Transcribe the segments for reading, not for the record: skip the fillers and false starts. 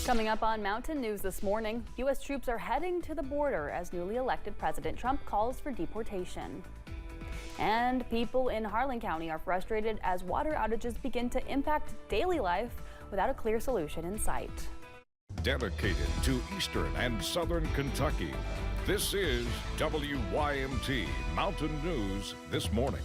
Coming up on Mountain News this morning, U.S. troops are heading to the border as newly elected President Trump calls for deportation. And people in Harlan County are frustrated as water outages begin to impact daily life without a clear solution in sight. Dedicated to Eastern and Southern Kentucky, this is WYMT Mountain News this morning.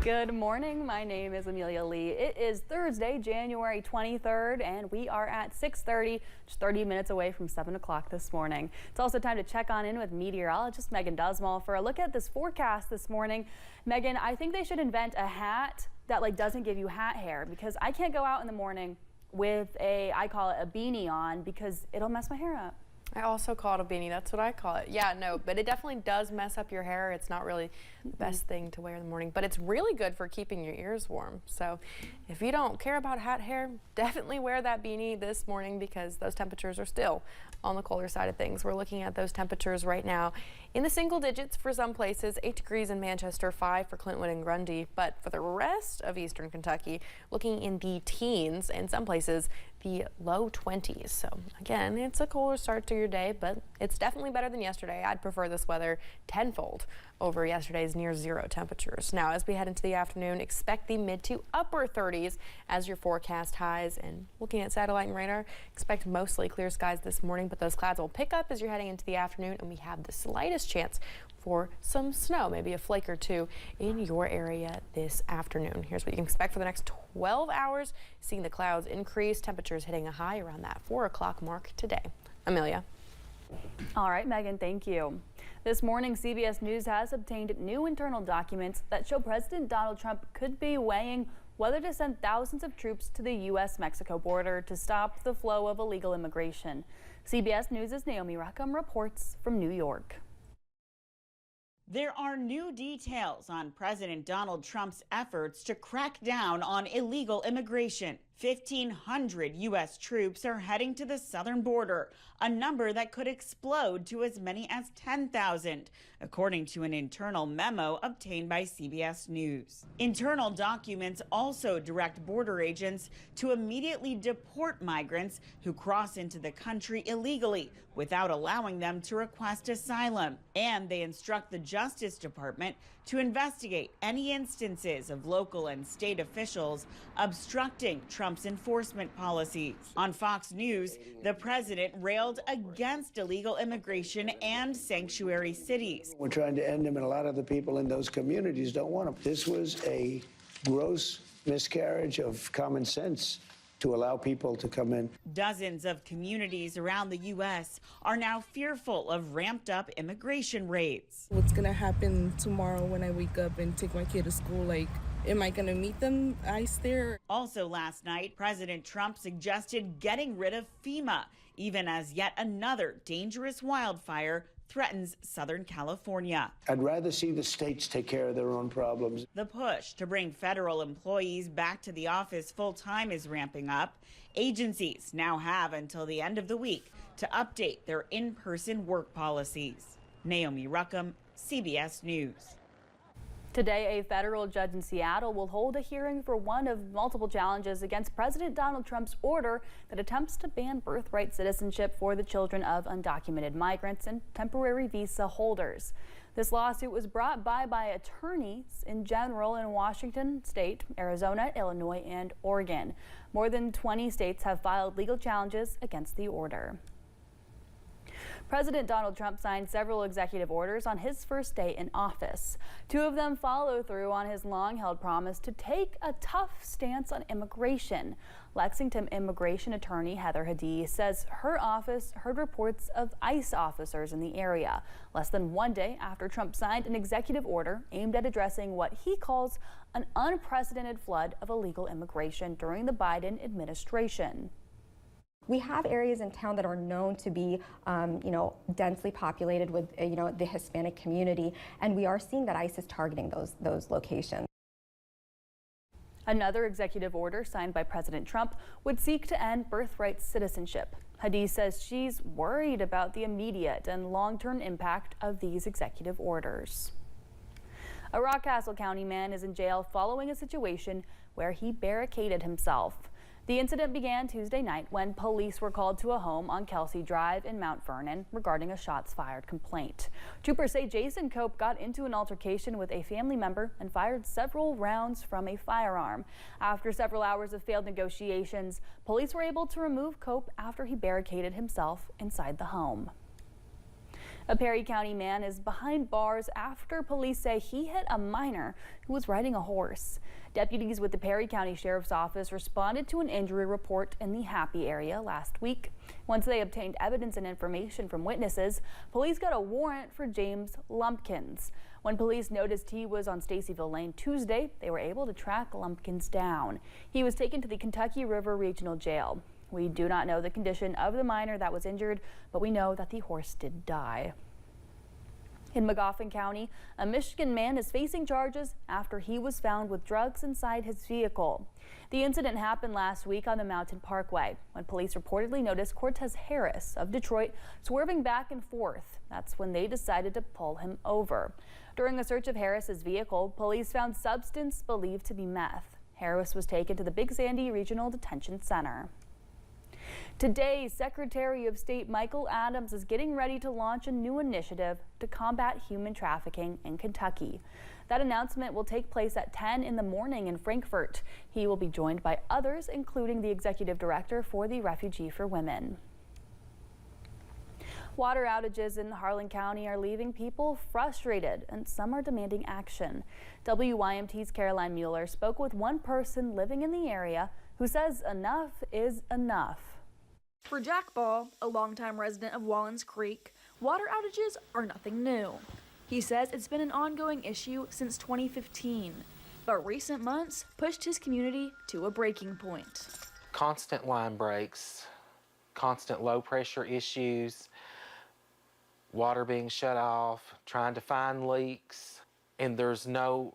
Good morning. My name is Amelia Lee. It is Thursday, January 23rd, and we are at 6:30, just 30 minutes away from 7 o'clock this morning. It's also time to check on in with meteorologist Megan Dusmal for a look at this forecast this morning. Megan, I think they should invent a hat that doesn't give you hat hair, because I can't go out in the morning with I call it a beanie on, because it'll mess my hair up. I also call it a beanie. That's what I call it. Yeah, no, but it definitely does mess up your hair. It's not really the best thing to wear in the morning, but it's really good for keeping your ears warm. So if you don't care about hat hair, definitely wear that beanie this morning, because those temperatures are still on the colder side of things. We're looking at those temperatures right now in the single digits for some places, 8 degrees in Manchester, 5 for Clintwood and Grundy. But for the rest of Eastern Kentucky, looking in the teens, in some places the low 20s. So again, it's a colder start to your day, but it's definitely better than yesterday. I'd prefer this weather tenfold over yesterday's near zero temperatures. Now, as we head into the afternoon, expect the mid to upper 30s as your forecast highs. And looking at satellite and radar, expect mostly clear skies this morning, but those clouds will pick up as you're heading into the afternoon, and we have the slightest chance for some snow, maybe a flake or two in your area this afternoon. Here's what you can expect for the next 12 hours. Seeing the clouds increase, temperatures hitting a high around that 4 o'clock mark today. Amelia. All right, Megan, thank you. This morning, CBS News has obtained new internal documents that show President Donald Trump could be weighing whether to send thousands of troops to the U.S.-Mexico border to stop the flow of illegal immigration. CBS News' Naomi Ruckham reports from New York. There are new details on President Donald Trump's efforts to crack down on illegal immigration. 1,500 U.S. troops are heading to the southern border, a number that could explode to as many as 10,000, according to an internal memo obtained by CBS News. Internal documents also direct border agents to immediately deport migrants who cross into the country illegally without allowing them to request asylum. And they instruct the Justice Department to investigate any instances of local and state officials obstructing Trump's enforcement policies. On Fox News, the president railed against illegal immigration and sanctuary cities. We're trying to end them, and a lot of the people in those communities don't want them. This was a gross miscarriage of common sense to allow people to come in. Dozens of communities around the U.S. are now fearful of ramped up immigration raids. What's going to happen tomorrow when I wake up and take my kid to school? Am I going to meet them ICE there? Also last night, President Trump suggested getting rid of FEMA, even as yet another dangerous wildfire threatens Southern California. I'd rather see the states take care of their own problems. The push to bring federal employees back to the office full-time is ramping up. Agencies now have until the end of the week to update their in-person work policies. Naomi Ruckham, CBS News. Today, a federal judge in Seattle will hold a hearing for one of multiple challenges against President Donald Trump's order that attempts to ban birthright citizenship for the children of undocumented migrants and temporary visa holders. This lawsuit was brought by attorneys in general in Washington State, Arizona, Illinois, and Oregon. More than 20 states have filed legal challenges against the order. President Donald Trump signed several executive orders on his first day in office. 2 of them follow through on his long-held promise to take a tough stance on immigration. Lexington immigration attorney Heather Hadid says her office heard reports of ICE officers in the area, less than 1 day after Trump signed an executive order aimed at addressing what he calls an unprecedented flood of illegal immigration during the Biden administration. We have areas in town that are known to be, densely populated with, the Hispanic community, and we are seeing that ICE is targeting those locations. Another executive order signed by President Trump would seek to end birthright citizenship. Hadid says she's worried about the immediate and long-term impact of these executive orders. A Rockcastle County man is in jail following a situation where he barricaded himself. The incident began Tuesday night when police were called to a home on Kelsey Drive in Mount Vernon regarding a shots fired complaint. Troopers say Jason Cope got into an altercation with a family member and fired several rounds from a firearm. After several hours of failed negotiations, police were able to remove Cope after he barricaded himself inside the home. A Perry County man is behind bars after police say he hit a minor who was riding a horse. Deputies with the Perry County Sheriff's Office responded to an injury report in the Happy area last week. Once they obtained evidence and information from witnesses, police got a warrant for James Lumpkins. When police noticed he was on Stacyville Lane Tuesday, they were able to track Lumpkins down. He was taken to the Kentucky River Regional Jail. We do not know the condition of the minor that was injured, but we know that the horse did die. In Magoffin County, a Michigan man is facing charges after he was found with drugs inside his vehicle. The incident happened last week on the Mountain Parkway when police reportedly noticed Cortez Harris of Detroit swerving back and forth. That's when they decided to pull him over. During a search of Harris's vehicle, police found substance believed to be meth. Harris was taken to the Big Sandy Regional Detention Center. Today, Secretary of State Michael Adams is getting ready to launch a new initiative to combat human trafficking in Kentucky. That announcement will take place at 10 in the morning in Frankfort. He will be joined by others, including the executive director for the Refugee for Women. Water outages in Harlan County are leaving people frustrated, and some are demanding action. WYMT's Caroline Mueller spoke with one person living in the area who says enough is enough. For Jack Ball, a longtime resident of Wallens Creek, water outages are nothing new. He says it's been an ongoing issue since 2015, but recent months pushed his community to a breaking point. Constant line breaks, constant low pressure issues, water being shut off, trying to find leaks, and there's no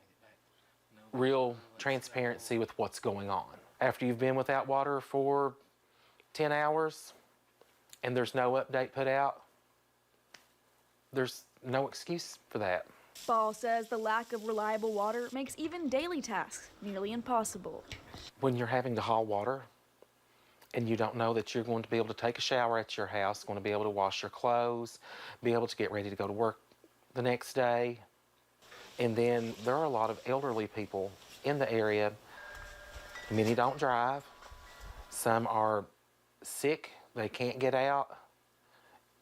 real transparency with what's going on. After you've been without water for 10 hours and there's no update put out, there's no excuse for that. Ball says the lack of reliable water makes even daily tasks nearly impossible. When you're having to haul water and you don't know that you're going to be able to take a shower at your house, going to be able to wash your clothes, be able to get ready to go to work the next day, and then there are a lot of elderly people in the area. Many don't drive. Some are sick, they can't get out,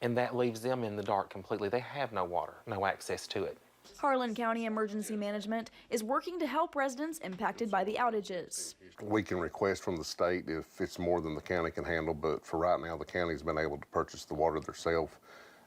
and that leaves them in the dark completely. They have no water, no access to it. Harlan County Emergency Management is working to help residents impacted by the outages. We can request from the state if it's more than the county can handle, but for right now, the county's been able to purchase the water themselves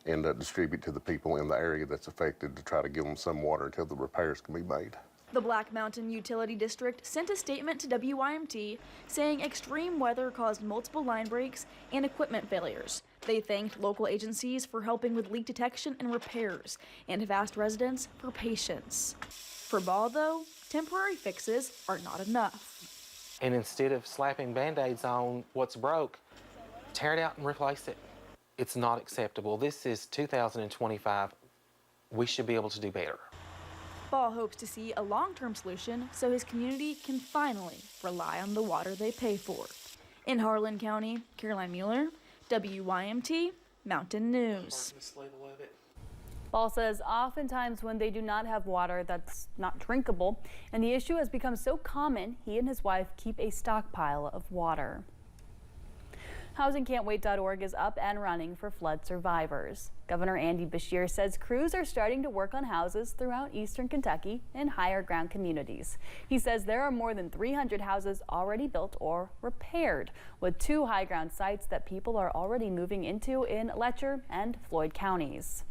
and distribute to the people in the area that's affected to try to give them some water until the repairs can be made. The Black Mountain Utility District sent a statement to WYMT saying extreme weather caused multiple line breaks and equipment failures. They thanked local agencies for helping with leak detection and repairs and have asked residents for patience. For Ball, though, temporary fixes are not enough. And instead of slapping Band-Aids on what's broke, tear it out and replace it. It's not acceptable. This is 2025. We should be able to do better. Ball hopes to see a long-term solution so his community can finally rely on the water they pay for. In Harlan County, Caroline Mueller, WYMT Mountain News. Ball says oftentimes when they do not have water that's not drinkable, and the issue has become so common, he and his wife keep a stockpile of water. HousingCan'tWait.org is up and running for flood survivors. Governor Andy Beshear says crews are starting to work on houses throughout eastern Kentucky in higher ground communities. He says there are more than 300 houses already built or repaired, with 2 high ground sites that people are already moving into in Letcher and Floyd counties.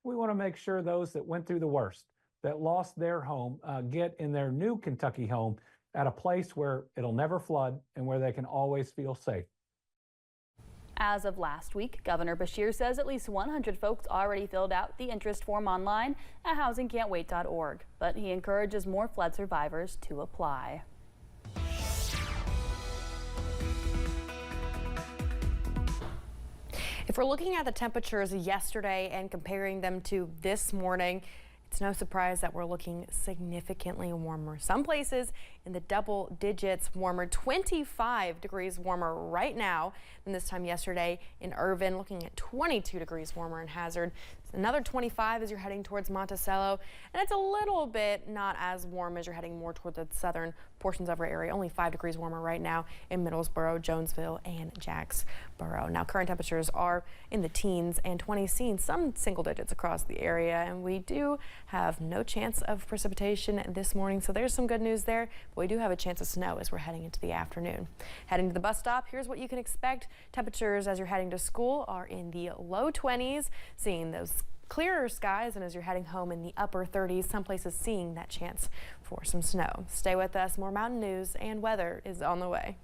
We want to make sure those that went through the worst, that lost their home, get in their new Kentucky home at a place where it'll never flood and where they can always feel safe. As of last week, Governor Beshear says at least 100 folks already filled out the interest form online at HousingCan'tWait.org, but he encourages more flood survivors to apply. If we're looking at the temperatures yesterday and comparing them to this morning, it's no surprise that we're looking significantly warmer. Some places in the double digits warmer, 25 degrees warmer right now than this time yesterday in Irvin, looking at 22 degrees warmer in Hazard. Another 25 as you're heading towards Monticello, and it's a little bit not as warm as you're heading more toward the southern portions of our area. Only 5 degrees warmer right now in Middlesboro, Jonesville, and Jacksboro. Now, current temperatures are in the teens and 20s, seeing some single digits across the area, and we do have no chance of precipitation this morning, so there's some good news there. But we do have a chance of snow as we're heading into the afternoon. Heading to the bus stop, here's what you can expect. Temperatures as you're heading to school are in the low 20s, seeing those clearer skies, and as you're heading home in the upper 30s, some places seeing that chance for some snow. Stay with us. More mountain news and weather is on the way.